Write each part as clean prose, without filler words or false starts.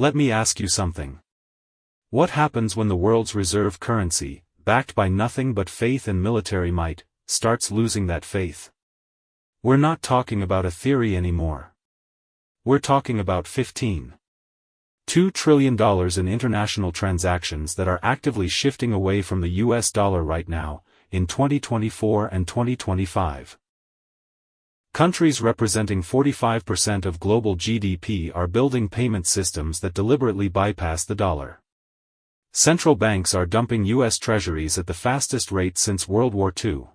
Let me ask you something. What happens when the world's reserve currency, backed by nothing but faith and military might, starts losing that faith? We're not talking about a theory anymore. We're talking about $15.2 trillion in international transactions that are actively shifting away from the US dollar right now, in 2024 and 2025. Countries representing 45% of global GDP are building payment systems that deliberately bypass the dollar. Central banks are dumping US treasuries at the fastest rate since World War II.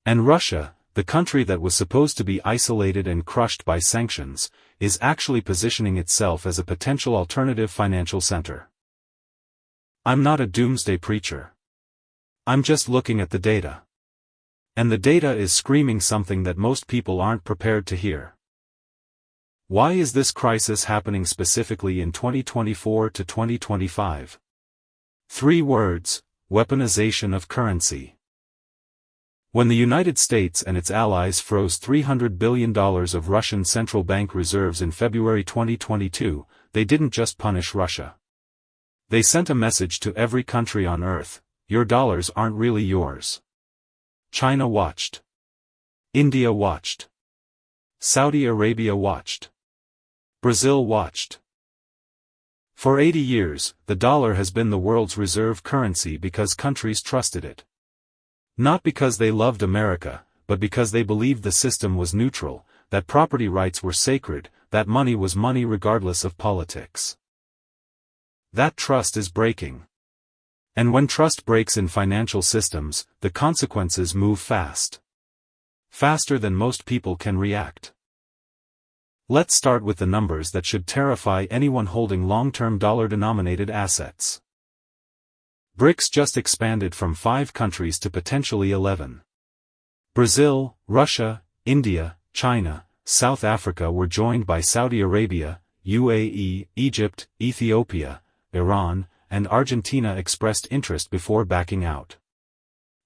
And Russia, the country that was supposed to be isolated and crushed by sanctions, is actually positioning itself as a potential alternative financial center. I'm not a doomsday preacher. I'm just looking at the data. And the data is screaming something that most people aren't prepared to hear. Why is this crisis happening specifically in 2024 to 2025? 3 words: weaponization of currency. When the United States and its allies froze $300 billion of Russian central bank reserves in February 2022, they didn't just punish Russia. They sent a message to every country on Earth: your dollars aren't really yours. China watched. India watched. Saudi Arabia watched. Brazil watched. For 80 years, the dollar has been the world's reserve currency because countries trusted it. Not because they loved America, but because they believed the system was neutral, that property rights were sacred, that money was money regardless of politics. That trust is breaking. And when trust breaks in financial systems, the consequences move fast. Faster than most people can react. Let's start with the numbers that should terrify anyone holding long-term dollar-denominated assets. BRICS just expanded from 5 countries to potentially 11. Brazil, Russia, India, China, South Africa were joined by Saudi Arabia, UAE, Egypt, Ethiopia, Iran, and Argentina expressed interest before backing out.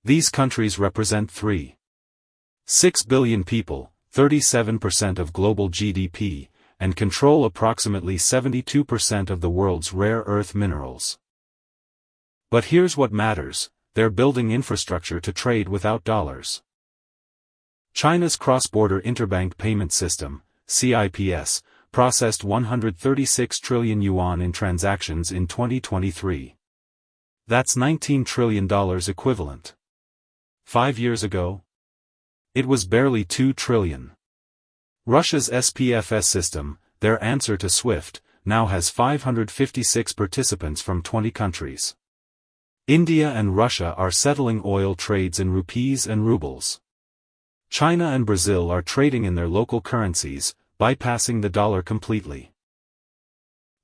These countries represent 3.6 billion people, 37% of global GDP, and control approximately 72% of the world's rare earth minerals. But here's what matters: they're building infrastructure to trade without dollars. China's cross-border interbank payment system, CIPS, processed 136 trillion yuan in transactions in 2023. That's $19 trillion equivalent. 5 years ago, it was barely 2 trillion. Russia's SPFS system, their answer to SWIFT, now has 556 participants from 20 countries. India and Russia are settling oil trades in rupees and rubles. China and Brazil are trading in their local currencies, bypassing the dollar completely.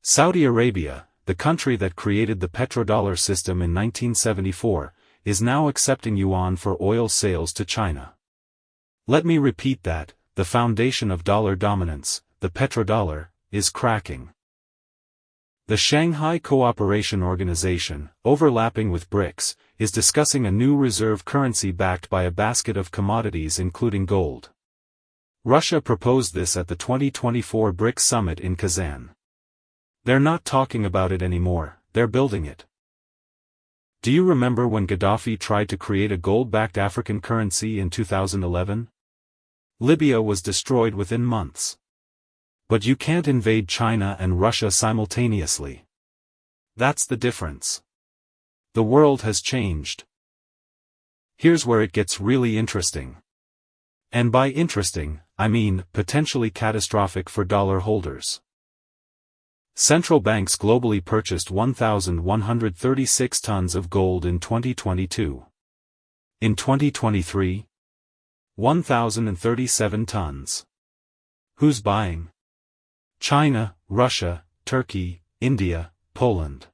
Saudi Arabia, the country that created the petrodollar system in 1974, is now accepting yuan for oil sales to China. Let me repeat that: the foundation of dollar dominance, the petrodollar, is cracking. The Shanghai Cooperation Organization, overlapping with BRICS, is discussing a new reserve currency backed by a basket of commodities including gold. Russia proposed this at the 2024 BRICS summit in Kazan. They're not talking about it anymore, they're building it. Do you remember when Gaddafi tried to create a gold-backed African currency in 2011? Libya was destroyed within months. But you can't invade China and Russia simultaneously. That's the difference. The world has changed. Here's where it gets really interesting. And by interesting, I mean potentially catastrophic for dollar holders. Central banks globally purchased 1,136 tons of gold in 2022. In 2023, 1,037 tons. Who's buying? China, Russia, Turkey, India, Poland.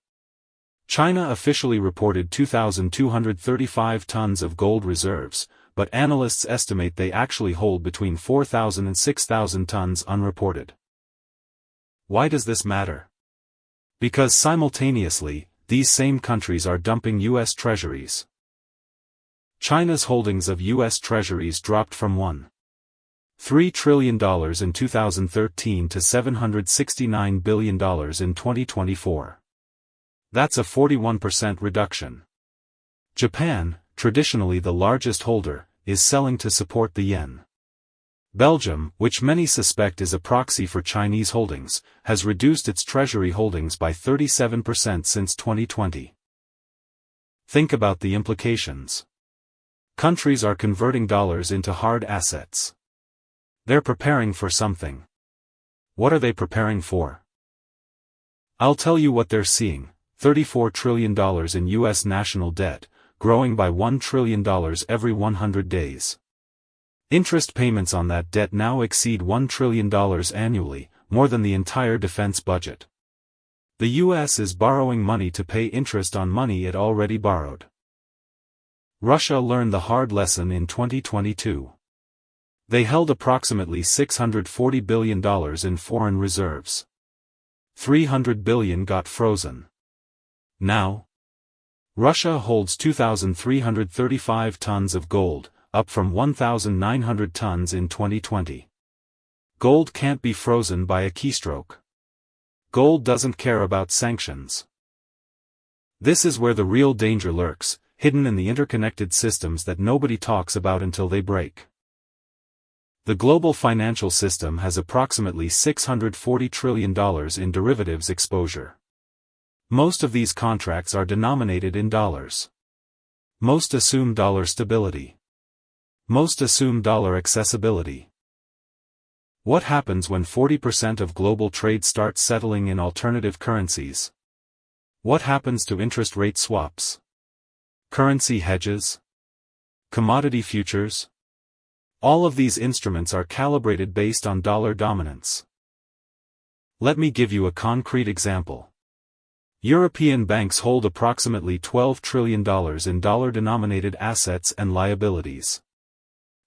China officially reported 2,235 tons of gold reserves, but analysts estimate they actually hold between 4,000 and 6,000 tons unreported. Why does this matter? Because simultaneously, these same countries are dumping US treasuries. China's holdings of US treasuries dropped from $3 trillion in 2013 to $769 billion in 2024. That's a 41% reduction. Japan, traditionally the largest holder, is selling to support the yen. Belgium, which many suspect is a proxy for Chinese holdings, has reduced its treasury holdings by 37% since 2020. Think about the implications. Countries are converting dollars into hard assets. They're preparing for something. What are they preparing for? I'll tell you what they're seeing: $34 trillion in U.S. national debt, growing by $1 trillion every 100 days. Interest payments on that debt now exceed $1 trillion annually, more than the entire defense budget. The U.S. is borrowing money to pay interest on money it already borrowed. Russia learned the hard lesson in 2022. They held approximately $640 billion in foreign reserves. $300 billion got frozen. Now, Russia holds 2,335 tons of gold, up from 1,900 tons in 2020. Gold can't be frozen by a keystroke. Gold doesn't care about sanctions. This is where the real danger lurks, hidden in the interconnected systems that nobody talks about until they break. The global financial system has approximately $640 trillion in derivatives exposure. Most of these contracts are denominated in dollars. Most assume dollar stability. Most assume dollar accessibility. What happens when 40% of global trade starts settling in alternative currencies? What happens to interest rate swaps? Currency hedges? Commodity futures? All of these instruments are calibrated based on dollar dominance. Let me give you a concrete example. European banks hold approximately $12 trillion in dollar-denominated assets and liabilities.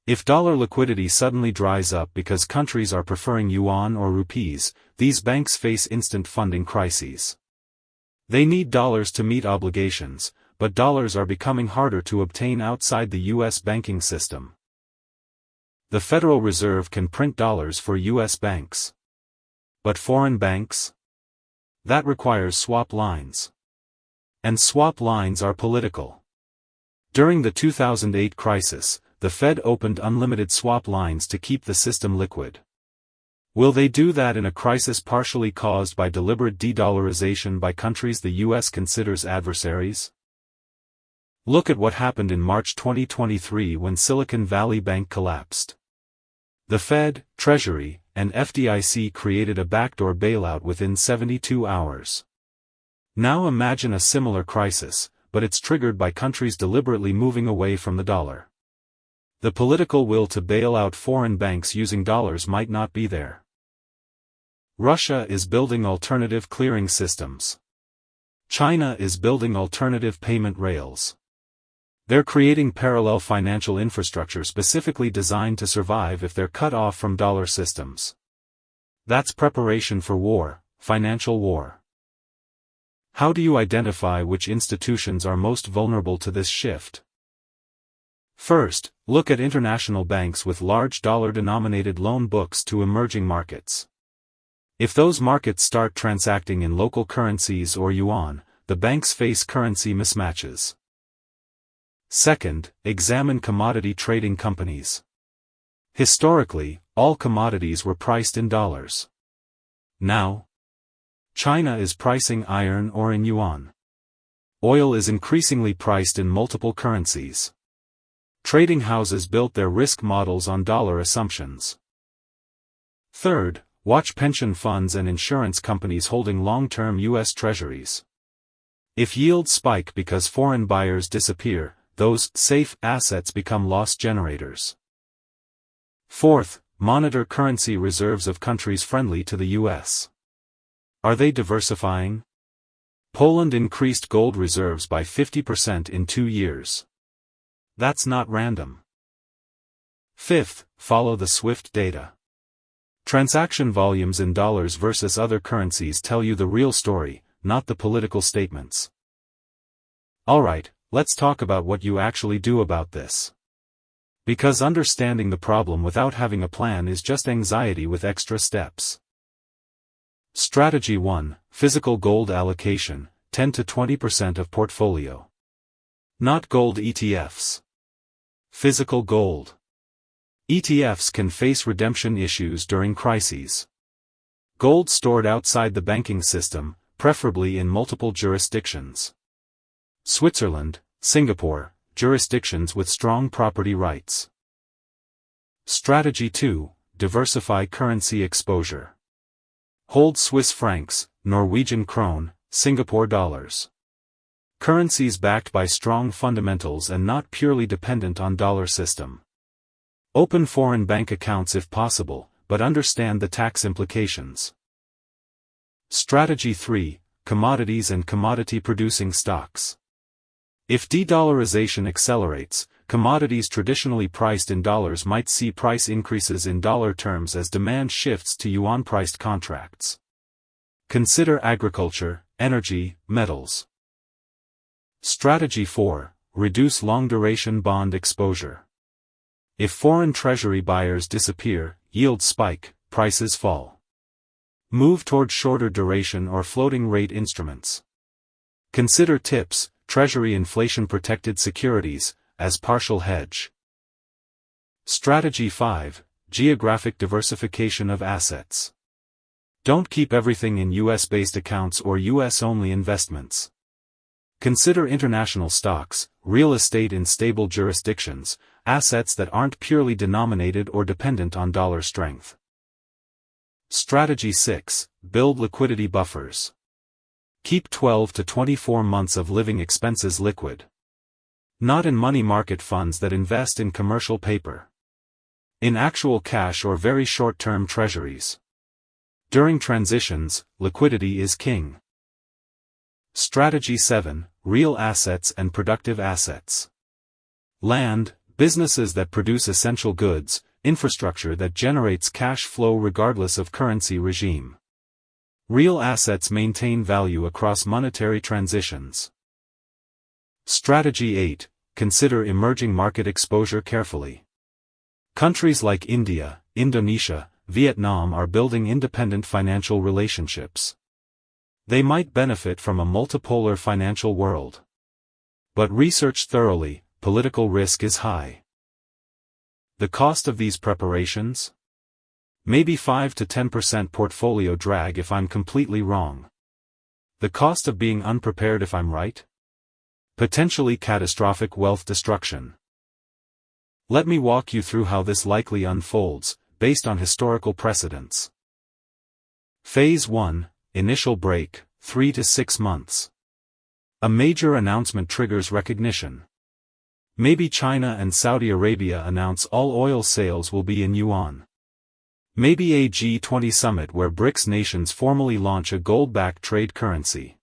If dollar liquidity suddenly dries up because countries are preferring yuan or rupees, these banks face instant funding crises. They need dollars to meet obligations, but dollars are becoming harder to obtain outside the U.S. banking system. The Federal Reserve can print dollars for U.S. banks. But foreign banks? That requires swap lines. And swap lines are political. During the 2008 crisis, the Fed opened unlimited swap lines to keep the system liquid. Will they do that in a crisis partially caused by deliberate de-dollarization by countries the U.S. considers adversaries? Look at what happened in March 2023 when Silicon Valley Bank collapsed. The Fed, Treasury, and FDIC created a backdoor bailout within 72 hours. Now imagine a similar crisis, but it's triggered by countries deliberately moving away from the dollar. The political will to bail out foreign banks using dollars might not be there. Russia is building alternative clearing systems. China is building alternative payment rails. They're creating parallel financial infrastructure specifically designed to survive if they're cut off from dollar systems. That's preparation for war, financial war. How do you identify which institutions are most vulnerable to this shift? First, look at international banks with large dollar-denominated loan books to emerging markets. If those markets start transacting in local currencies or yuan, the banks face currency mismatches. Second, examine commodity trading companies. Historically, all commodities were priced in dollars. Now, China is pricing iron ore in yuan. Oil is increasingly priced in multiple currencies. Trading houses built their risk models on dollar assumptions. Third, watch pension funds and insurance companies holding long-term U.S. treasuries. If yields spike because foreign buyers disappear, those safe assets become loss generators. Fourth, monitor currency reserves of countries friendly to the U.S. Are they diversifying? Poland increased gold reserves by 50% in 2 years. That's not random. Fifth, follow the SWIFT data. Transaction volumes in dollars versus other currencies tell you the real story, not the political statements. Alright, let's talk about what you actually do about this. Because understanding the problem without having a plan is just anxiety with extra steps. Strategy 1. Physical gold allocation, 10 to 20% of portfolio. Not gold ETFs. Physical gold. ETFs can face redemption issues during crises. Gold stored outside the banking system, preferably in multiple jurisdictions. Switzerland, Singapore, jurisdictions with strong property rights. Strategy 2. Diversify currency exposure. Hold Swiss francs, Norwegian krone, Singapore dollars. Currencies backed by strong fundamentals and not purely dependent on dollar system. Open foreign bank accounts if possible, but understand the tax implications. Strategy 3. Commodities and commodity-producing stocks. If de-dollarization accelerates, commodities traditionally priced in dollars might see price increases in dollar terms as demand shifts to yuan-priced contracts. Consider agriculture, energy, metals. Strategy 4. Reduce long-duration bond exposure. If foreign treasury buyers disappear, yields spike, prices fall. Move toward shorter duration or floating rate instruments. Consider TIPS, Treasury inflation-protected securities, as partial hedge. Strategy 5. Geographic diversification of assets. Don't keep everything in US-based accounts or US-only investments. Consider international stocks, real estate in stable jurisdictions, assets that aren't purely denominated or dependent on dollar strength. Strategy 6. Build liquidity buffers. Keep 12 to 24 months of living expenses liquid. Not in money market funds that invest in commercial paper. In actual cash or very short-term treasuries. During transitions, liquidity is king. Strategy 7. Real assets and productive assets. Land, businesses that produce essential goods, infrastructure that generates cash flow regardless of currency regime. Real assets maintain value across monetary transitions. Strategy 8. Consider emerging market exposure carefully. Countries like India, Indonesia, Vietnam are building independent financial relationships. They might benefit from a multipolar financial world. But research thoroughly, political risk is high. The cost of these preparations? Maybe 5 to 10% portfolio drag if I'm completely wrong. The cost of being unprepared if I'm right? Potentially catastrophic wealth destruction. Let me walk you through how this likely unfolds, based on historical precedents. Phase 1, Initial Break, 3 to 6 months. A major announcement triggers recognition. Maybe China and Saudi Arabia announce all oil sales will be in yuan. Maybe a G20 summit where BRICS nations formally launch a gold-backed trade currency.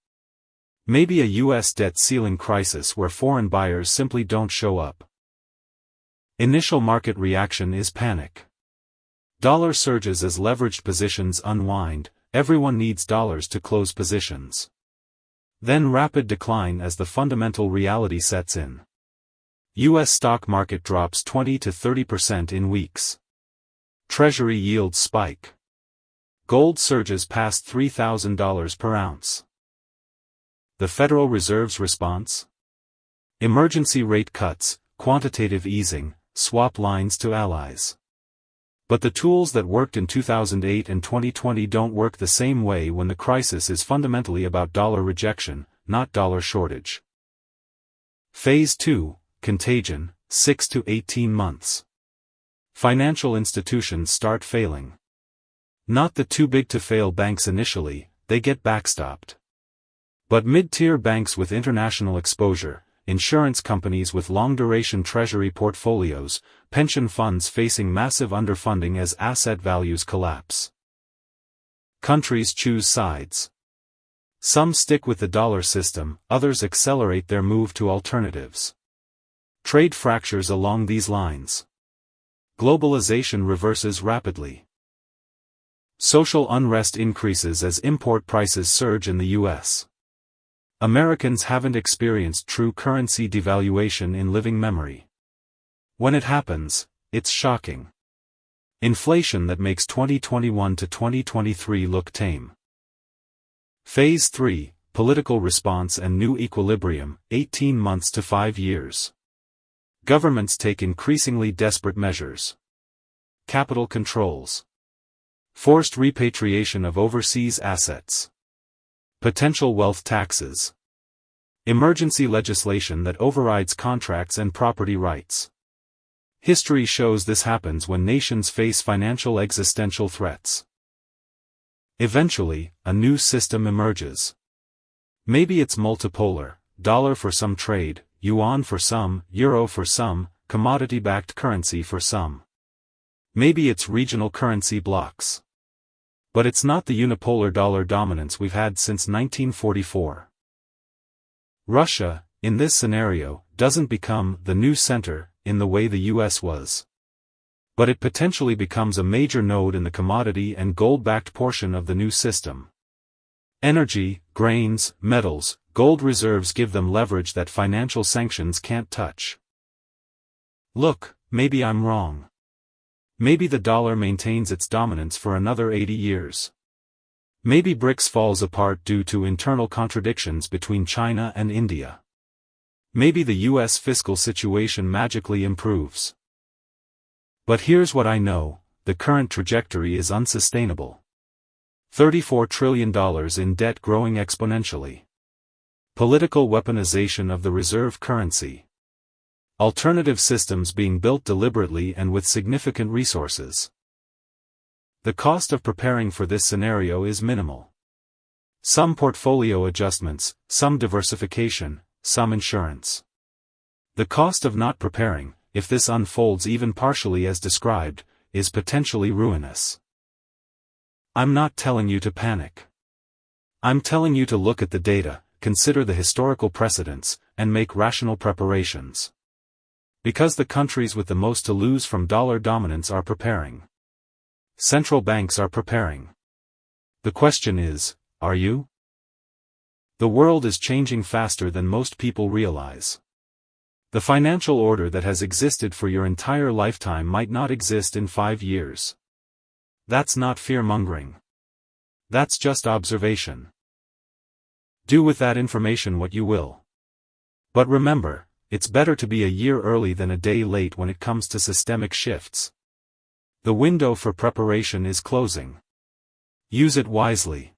Maybe a US debt ceiling crisis where foreign buyers simply don't show up. Initial market reaction is panic. Dollar surges as leveraged positions unwind, everyone needs dollars to close positions. Then rapid decline as the fundamental reality sets in. US stock market drops 20 to 30% in weeks. Treasury yields spike. Gold surges past $3,000 per ounce. The Federal Reserve's response? Emergency rate cuts, quantitative easing, swap lines to allies. But the tools that worked in 2008 and 2020 don't work the same way when the crisis is fundamentally about dollar rejection, not dollar shortage. Phase 2, Contagion, 6 to 18 months. Financial institutions start failing. Not the too-big-to-fail banks initially, they get backstopped. But mid-tier banks with international exposure, insurance companies with long-duration treasury portfolios, pension funds facing massive underfunding as asset values collapse. Countries choose sides. Some stick with the dollar system, others accelerate their move to alternatives. Trade fractures along these lines. Globalization reverses rapidly. Social unrest increases as import prices surge in the US. Americans haven't experienced true currency devaluation in living memory. When it happens, it's shocking. Inflation that makes 2021 to 2023 look tame. Phase 3, Political Response and New Equilibrium, 18 months to 5 years. Governments take increasingly desperate measures. Capital controls. Forced repatriation of overseas assets. Potential wealth taxes. Emergency legislation that overrides contracts and property rights. History shows this happens when nations face financial existential threats. Eventually, a new system emerges. Maybe it's multipolar, dollar for some trade, yuan for some, euro for some, commodity-backed currency for some. Maybe it's regional currency blocks. But it's not the unipolar dollar dominance we've had since 1944. Russia, in this scenario, doesn't become the new center in the way the US was. But it potentially becomes a major node in the commodity and gold-backed portion of the new system. Energy, grains, metals, gold reserves give them leverage that financial sanctions can't touch. Look, maybe I'm wrong. Maybe the dollar maintains its dominance for another 80 years. Maybe BRICS falls apart due to internal contradictions between China and India. Maybe the US fiscal situation magically improves. But here's what I know, the current trajectory is unsustainable. $34 trillion in debt growing exponentially. Political weaponization of the reserve currency. Alternative systems being built deliberately and with significant resources. The cost of preparing for this scenario is minimal. Some portfolio adjustments, some diversification, some insurance. The cost of not preparing, if this unfolds even partially as described, is potentially ruinous. I'm not telling you to panic. I'm telling you to look at the data, consider the historical precedents, and make rational preparations. Because the countries with the most to lose from dollar dominance are preparing. Central banks are preparing. The question is, are you? The world is changing faster than most people realize. The financial order that has existed for your entire lifetime might not exist in 5 years. That's not fear-mongering. That's just observation. Do with that information what you will. But remember, it's better to be a year early than a day late when it comes to systemic shifts. The window for preparation is closing. Use it wisely.